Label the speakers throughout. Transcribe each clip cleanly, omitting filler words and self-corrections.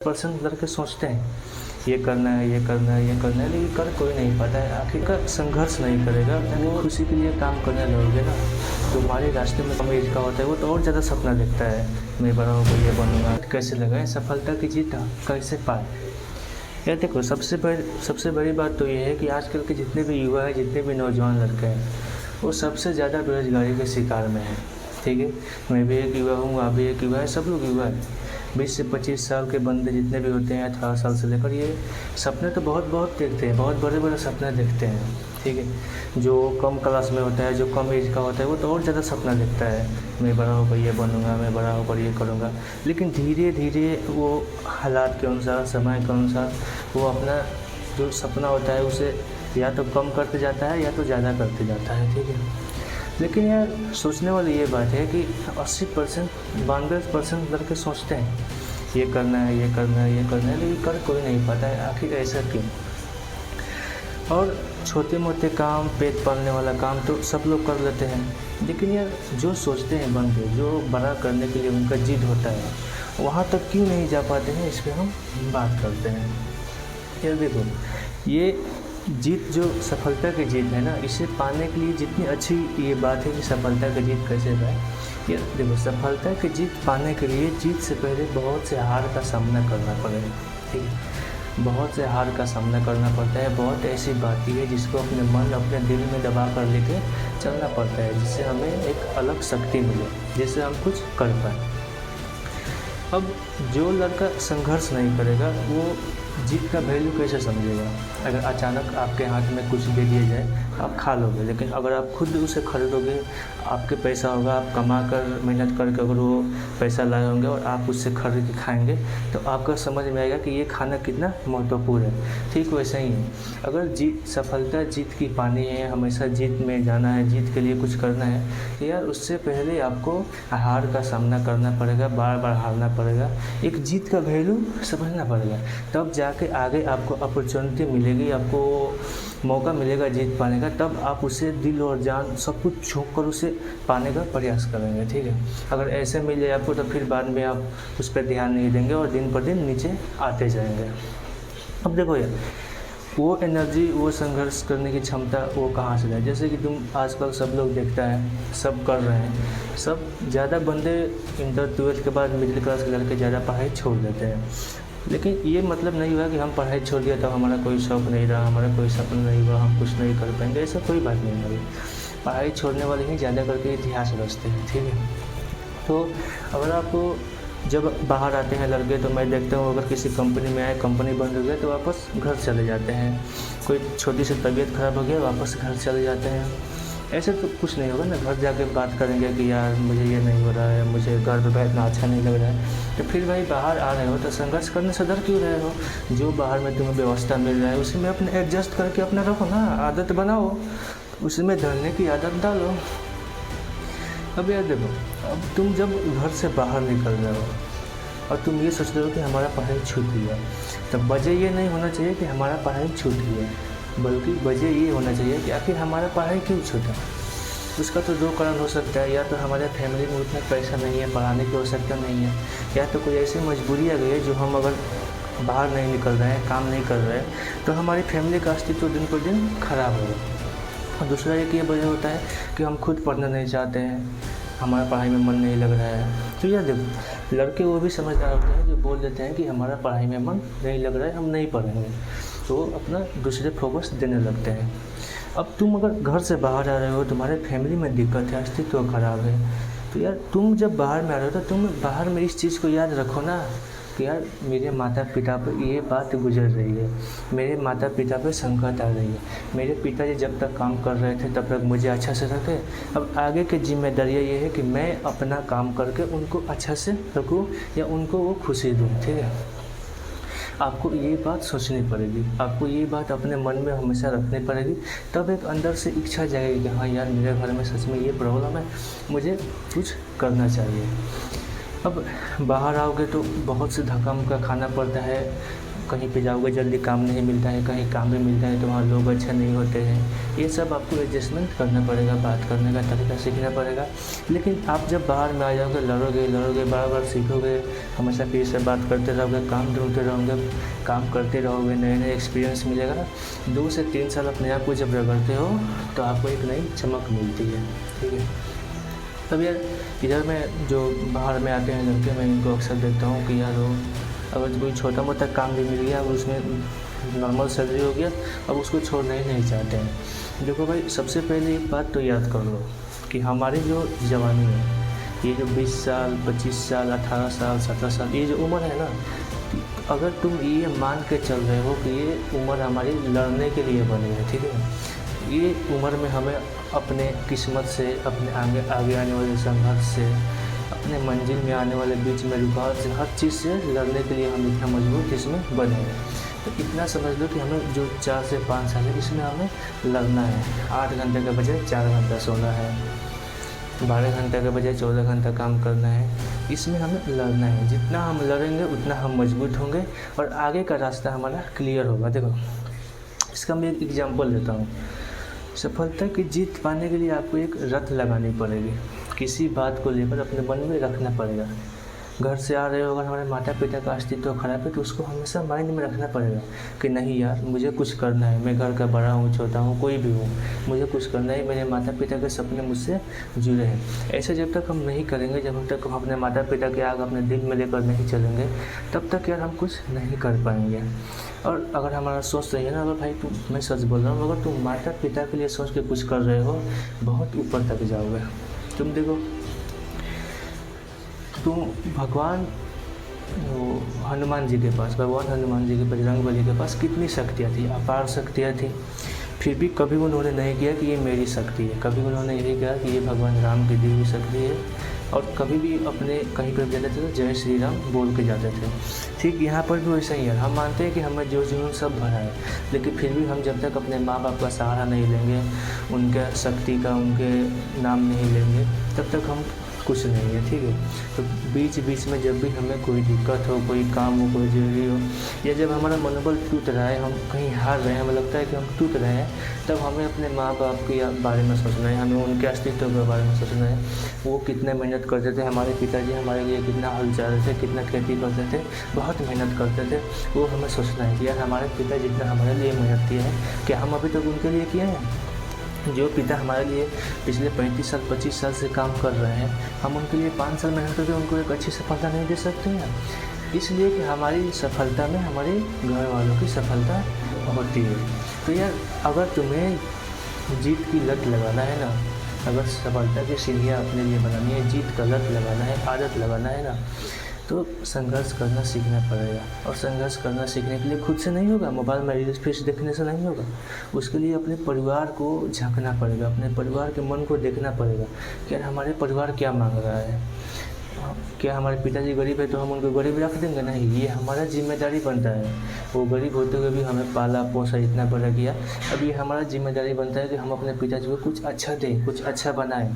Speaker 1: Percent लड़के सोचते हैं ये करना है, ये करना है, ये करना है, लेकिन कर कोई नहीं पाता है। आखिरकार संघर्ष नहीं करेगा, वो खुशी के लिए काम करने लगोगे ना, तो हमारे रास्ते में कम एज का होता है वो तो और ज़्यादा सपना देखता है, मैं बड़ा होकर ये बनूंगा। कैसे लगाए सफलता की जीत कैसे पाए? यार देखो, सबसे बड़ी बात तो ये है कि आजकल के जितने भी युवा हैं, जितने भी नौजवान लड़के हैं, वो सबसे ज़्यादा बेरोजगारी के शिकार में हैं। ठीक है, मैं भी एक युवा हूँ, आप भी एक युवा है, सब लोग युवा है। 20 से 25 साल के बंदे जितने भी होते हैं, 18 साल से लेकर, ये सपने तो बहुत देखते हैं, बहुत बड़े सपने देखते हैं। ठीक है, जो कम क्लास में होता है, जो कम एज का होता है, वो तो और ज़्यादा सपना देखता है, मैं बड़ा होकर ये बनूंगा, मैं बड़ा होकर ये करूँगा। लेकिन धीरे धीरे वो हालात के अनुसार, समय के अनुसार, वो अपना जो सपना होता है उसे या तो कम करते जाता है या तो ज़्यादा करते जाता है। ठीक है, लेकिन यार सोचने वाली ये बात है कि 80% 92% लड़के सोचते हैं ये करना है, ये करना है, ये करना है, लेकिन कर कोई नहीं पाता है। आखिर ऐसा क्यों? और छोटे मोटे काम, पेट पालने वाला काम तो सब लोग कर लेते हैं, लेकिन यार जो सोचते हैं बंदे, जो बड़ा करने के लिए उनका जिद होता है, वहाँ तक क्यों नहीं जा पाते हैं, इस पर हम बात करते हैं। यार देखो, ये जीत जो सफलता की जीत है ना, इसे पाने के लिए जितनी अच्छी ये बात है कि सफलता की जीत कैसे पाए। ये देखो, सफलता की जीत पाने के लिए जीत से पहले बहुत से हार का सामना करना पड़ेगा। ठीक है, बहुत से हार का सामना करना पड़ता है। बहुत ऐसी बातें है जिसको अपने मन, अपने दिल में दबा कर लेके चलना पड़ता है, जिससे हमें एक अलग शक्ति मिले, जिससे हम कुछ कर पाएँ। अब जो लड़का संघर्ष नहीं करेगा वो जीत का वैल्यू कैसे समझेगा? अगर अचानक आपके हाथ में कुछ दे दिया जाए, आप खा लोगे, लेकिन अगर आप खुद उसे खरीदोगे, आपके पैसा होगा, आप कमा कर मेहनत करके अगर वो पैसा लाए होंगे और आप उससे खरीद के खाएंगे, तो आपको समझ में आएगा कि ये खाना कितना महत्वपूर्ण है। ठीक वैसा ही है, अगर सफलता जीत की पानी है, हमेशा जीत में जाना है, जीत के लिए कुछ करना है, तो यार उससे पहले आपको हार का सामना करना पड़ेगा, बार बार हारना पड़ेगा, एक जीत का वैल्यू समझना पड़ेगा, तब जाके आगे आपको अपॉर्चुनिटी मिलेगी, आपको मौका मिलेगा जीत पाने का, तब आप उसे दिल और जान सब कुछ झोंक कर उसे पाने का प्रयास करेंगे। ठीक है, अगर ऐसे मिल जाए आपको तो फिर बाद में आप उस पर ध्यान नहीं देंगे और दिन पर दिन नीचे आते जाएंगे। अब देखो यार, वो एनर्जी, वो संघर्ष करने की क्षमता वो कहाँ से लाए? जैसे कि तुम आजकल सब लोग देखता है, सब कर रहे हैं, सब ज़्यादा बंदे इंटर 12th के बाद मिडिल क्लास के लड़के ज़्यादा पढ़ाई छोड़ देते हैं। लेकिन ये मतलब नहीं हुआ कि हम पढ़ाई छोड़ दिया तो हमारा कोई शौक़ नहीं रहा, हमारा कोई सपना नहीं हुआ, हम कुछ नहीं कर पाएंगे, ऐसा कोई बात नहीं है। पढ़ाई छोड़ने वाले ही ज़्यादा करके इतिहास रचते हैं। ठीक है, तो अगर आपको जब बाहर आते हैं लड़के, तो मैं देखता हूँ अगर किसी कंपनी में आए, कंपनी बंद हो गया तो वापस घर चले जाते हैं। कोई छोटी सी तबीयत ख़राब हो गया, वापस घर चले जाते हैं। ऐसे तो कुछ नहीं होगा ना, घर जाके बात करेंगे कि यार मुझे ये नहीं हो रहा है, मुझे घर पे बैठना अच्छा नहीं लग रहा है। तो फिर भाई बाहर आ रहे हो तो संघर्ष करने से डर क्यों रहे हो? जो बाहर में तुम्हें व्यवस्था मिल रहा है उसी में अपने एडजस्ट करके अपना रखो ना, आदत बनाओ, उसी में ढलने की आदत डालो। अब यार देखो, अब तुम जब घर से बाहर निकल रहे हो और तुम ये सोच रहे हो कि हमारा पढ़ाई छूट गया, तब वजह ये नहीं होना चाहिए कि हमारा पढ़ाई छूट गया, बल्कि वजह ये होना चाहिए कि आखिर हमारा पढ़ाई क्यों छूटा। उसका तो 2 कारण हो सकता है, या तो हमारे फैमिली में उतना पैसा नहीं है, पढ़ाने की आवश्यकता नहीं है, या तो कोई ऐसी मजबूरी आ गई है जो हम अगर बाहर नहीं निकल रहे हैं, काम नहीं कर रहे हैं, तो हमारी फैमिली का अस्तित्व दिन पर दिन खराब होगा। और दूसरा एक ये वजह होता है कि हम खुद पढ़ना नहीं चाहते हैं, हमारा पढ़ाई में मन नहीं लग रहा है। तो यार देखो, लड़के वो भी समझदार होते हैं जो बोल देते हैं कि हमारा पढ़ाई में मन नहीं लग रहा है, हम नहीं पढ़ेंगे, तो अपना दूसरे फोकस देने लगते हैं। अब तुम अगर घर से बाहर आ रहे हो, तुम्हारे फैमिली में दिक्कत है, अस्तित्व खराब है, तो यार तुम जब बाहर में आ रहे हो तो तुम बाहर में इस चीज़ को याद रखो ना कि यार मेरे माता पिता पर ये बात गुजर रही है, मेरे माता पिता पर संकट आ रही है, मेरे पिताजी जब तक काम कर रहे थे तब तक मुझे अच्छा से रखे, अब आगे की जिम्मेदारियाँ ये है कि मैं अपना काम करके उनको अच्छा से रखूँ या उनको वो खुशी दूँ। ठीक है, आपको ये बात सोचनी पड़ेगी, आपको ये बात अपने मन में हमेशा रखनी पड़ेगी, तब एक अंदर से इच्छा जाएगी कि हाँ यार मेरे घर में सच में ये प्रॉब्लम है, मुझे कुछ करना चाहिए। अब बाहर आओगे तो बहुत से धक्का मुक्का खाना पड़ता है, कहीं पे जाओगे जल्दी काम नहीं मिलता है, कहीं काम भी मिलता है तो वहाँ लोग अच्छे नहीं होते हैं। ये सब आपको एडजस्टमेंट करना पड़ेगा, बात करने का तरीका सीखना पड़ेगा। लेकिन आप जब बाहर में आ जाओगे, लड़ोगे बार सीखोगे, हमेशा किसी से बात करते रहोगे, काम ढूंढते रहोगे, काम करते रहोगे, नए एक्सपीरियंस मिलेगा। 2 से 3 साल अपने आप को जब रगड़ते हो तो आपको एक नई चमक मिलती है। ठीक है। तब यार इधर में जो बाहर में आते हैं लड़के, मैं इनको अक्सर देखता हूँ कि यार वो अगर कोई छोटा मोटा काम भी मिल गया, अगर उसमें नॉर्मल सैलरी हो गया, अब उसको छोड़ना ही नहीं चाहते हैं। देखो भाई, सबसे पहले एक बात तो याद कर लो कि हमारी जो जवानी है, ये जो 20 साल 25 साल 18 साल 17 साल ये जो उम्र है ना, अगर तुम ये मान के चल रहे हो कि ये उम्र हमारी लड़ने के लिए बनी है, ठीक है, ये उम्र में हमें अपने किस्मत से, अपने आगे आने वाले संघर्ष से, अपने मंजिल में आने वाले बीच में रुकावट से, हर चीज़ से लड़ने के लिए हम इतना मजबूत इसमें बने हैं। तो इतना समझ लो कि हमें जो 4 से 5 साल है इसमें हमें लड़ना है। 8 घंटे के बजाय 4 घंटा सोना है, 12 घंटे के बजाय 14 घंटा काम करना है, इसमें हमें लड़ना है। जितना हम लड़ेंगे उतना हम मजबूत होंगे और आगे का रास्ता हमारा क्लियर होगा। देखो, इसका मैं एक एग्जांपल देता हूँ। सफलता की जीत पाने के लिए आपको एक रट लगानी पड़ेगी, किसी बात को लेकर अपने मन में रखना पड़ेगा। घर से आ रहे हो, अगर हमारे माता पिता का अस्तित्व खराब है तो उसको हमेशा माइंड में रखना पड़ेगा कि नहीं यार, मुझे कुछ करना है, मैं घर का बड़ा हूँ छोटा हूँ कोई भी हूँ, मुझे कुछ करना है, मेरे माता पिता के सपने मुझसे जुड़े हैं। ऐसे जब तक हम नहीं करेंगे, जब तक हम अपने माता पिता के आग अपने दिल में लेकर नहीं चलेंगे, तब तक यार हम कुछ नहीं कर पाएंगे। और अगर हमारा सोच रही है ना, अगर भाई मैं सच बोल रहा हूँ, अगर तुम माता पिता के लिए सोच के कुछ कर रहे हो, बहुत ऊपर तक जाओगे। तुम देखो, तो भगवान हनुमान जी के पास, भगवान हनुमान जी के बजरंगबली के पास कितनी शक्तियाँ थी, अपार शक्तियाँ थी, फिर भी कभी उन्होंने नहीं किया कि ये मेरी शक्ति है, कभी उन्होंने यही कहा कि ये भगवान राम की दी हुई शक्ति है, और कभी भी अपने कहीं पर जाते थे तो जय श्री राम बोल के जाते थे। ठीक यहाँ पर भी वैसा ही है। हम मानते हैं कि हमें जो जुनून सब भरा है, लेकिन फिर भी हम जब तक अपने माँ बाप का सहारा नहीं लेंगे, उनके शक्ति का, उनके नाम नहीं लेंगे, तब तक हम कुछ नहीं है। ठीक है। तो बीच बीच में जब भी हमें कोई दिक्कत हो, कोई काम हो, कोई जरूरी हो, या जब हमारा मनोबल टूट रहा है, हम कहीं हार रहे हैं, हमें लगता है कि हम टूट रहे हैं, तब हमें अपने माँ बाप के बारे में सोचना है, हमें उनके अस्तित्व के बारे में सोचना है। वो कितने मेहनत करते थे, हमारे पिताजी हमारे लिए कितना हल चल रहे थे, कितना खेती करते थे, बहुत मेहनत करते थे। वो हमें सोचना है कि यार हमारे पिता जितना हमारे लिए मेहनत किए हैं, क्या हम अभी तक उनके लिए किए हैं? जो पिता हमारे लिए पिछले 35 साल 25 साल से काम कर रहे हैं, हम उनके लिए 5 साल मेहनत करके उनको एक अच्छी सफलता नहीं दे सकते हैं। इसलिए कि हमारी सफलता में हमारे घर वालों की सफलता होती है। तो यार, अगर तुम्हें जीत की लत लगाना है ना, अगर सफलता की सीढ़ियाँ अपने लिए बनानी है, जीत का लत लगाना है, आदत लगाना है ना, तो संघर्ष करना सीखना पड़ेगा। और संघर्ष करना सीखने के लिए खुद से नहीं होगा, मोबाइल में रील्स फीस देखने से नहीं होगा। उसके लिए अपने परिवार को झांकना पड़ेगा, अपने परिवार के मन को देखना पड़ेगा कि यार हमारे परिवार क्या मांग रहा है। क्या हमारे पिताजी गरीब है तो हम उनको गरीब रख देंगे? नहीं, ये हमारा जिम्मेदारी बनता है। वो गरीब होते हुए भी हमें पाला पोसा, इतना बड़ा किया। अब ये हमारा जिम्मेदारी बनता है कि हम अपने पिताजी को कुछ अच्छा दें, कुछ अच्छा बनाएं,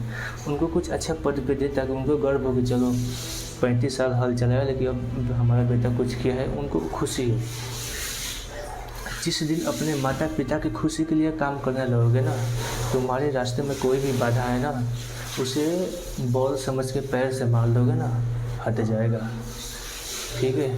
Speaker 1: उनको कुछ अच्छा पद पे दें, ताकि उनको गर्व हो कि चलो 35 साल हल चलाया, लेकिन अब हमारा बेटा कुछ किया है, उनको खुशी है। जिस दिन अपने माता पिता की खुशी के लिए काम करने लगोगे ना, तुम्हारे रास्ते में कोई भी बाधा है ना, उसे बॉल समझ के पैर से मार दोगे ना, हट जाएगा। ठीक है।